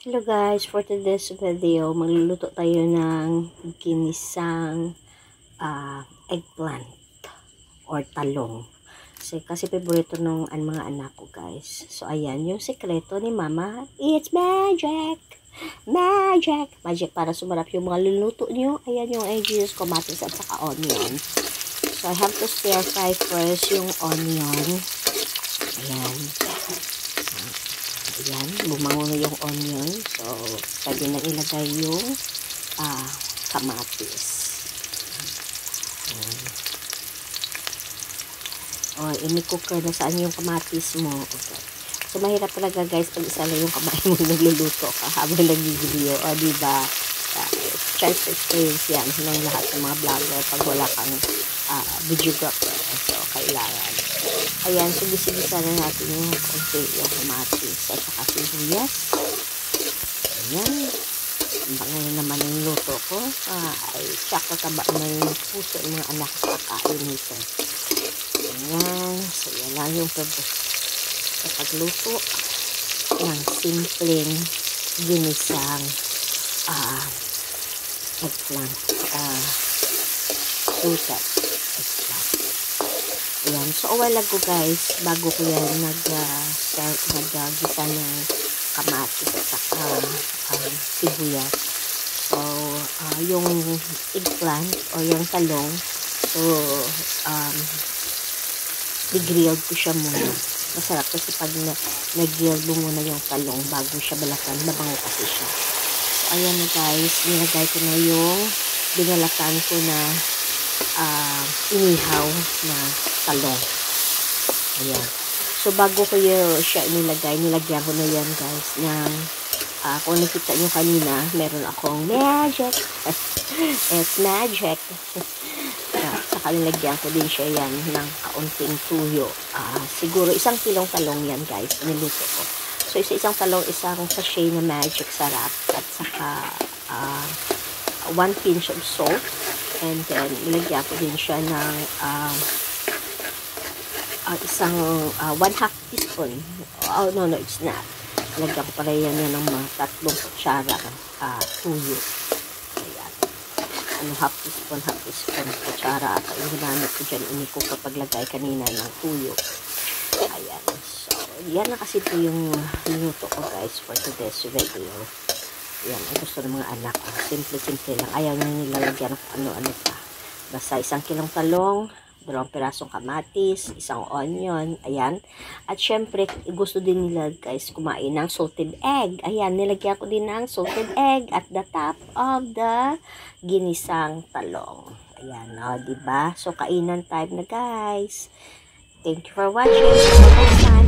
Hello guys, for today's video, magluluto tayo ng ginisang eggplant or talong. Kasi paborito nung mga anak ko guys. So ayan, yung sekreto ni mama, it's magic! Magic! Magic para sumarap yung mga luluto nyo. Ayan yung eggs, kamatis at saka onion. So I have to stir fry first yung onion. Ayan. Ayan, bumango na yung onion. So, pwede na ilagay yung kamatis. O, ini-cooker na saan yung kamatis mo. Okay. So, mahirap talaga guys pag isa lang yung kamay mo nagluluto ka habang nag-video. O, diba? Chance experience yan ng lahat ng mga vlogger pag wala kang videographer. So, kailangan. Ayan, so gisa-gisa na natin yung konti yung kamatis at saka sibuyas. Ayan. Bango na naman yung luto ko. Ay, tsaka taba na yung puso ng mga anak sa kain nito. Ayan. So, yan lang yung purpose sa pagluto ng simpleng ginisang eggplant. Fruited eggplant. Ayan. So, a while ago guys, bago ko yan nag-gisa ng kamatis at saka sibuyas. So, yung eggplant o yung talong, so, i-grilled ko siya muna. Masarap kasi pag nag-grilled mo muna yung talong bago siya balakan, mabango kasi siya. So, ayan na guys, nilagay ko na yung binalatan ko na inihaw na talong. Ayan. So, bago ko siya inilagay, nilagyan ko na yan guys ng, kung nakita nyo kanina, meron akong magic. It's magic. Saka nilagyan ko din siya yan ng kaunting tuyo. Siguro 1 kilong talong yan guys, niluto ko. So, isang talong, isang sachet na magic sarap. At saka 1 pinch of salt. And then, nilagyan ko din siya ng 1/2 teaspoon. Oh, no, it's not. Nilagyan ko pala yan ng mga 3 kutsara tuyo. Ayan. Half teaspoon kutsara. At yung ginamit ko dyan, ko kapag lagay kanina ng tuyo. Ayan. So, yan na kasi ito yung minuto ko guys for today's video. Yan, ang gusto ng mga anak ko. Simple-simple lang. Ayaw nyo nilalagyan ng ano-ano pa. Basta 1 kilong talong, 2 pirasong kamatis, 1 onion, ayan. At syempre, gusto din nila guys kumain ng salted egg. Ayan, nilagyan ko din ng salted egg at the top of the ginisang talong. Ayan, diba? So, kainan time na guys. Thank you for watching. Until next time.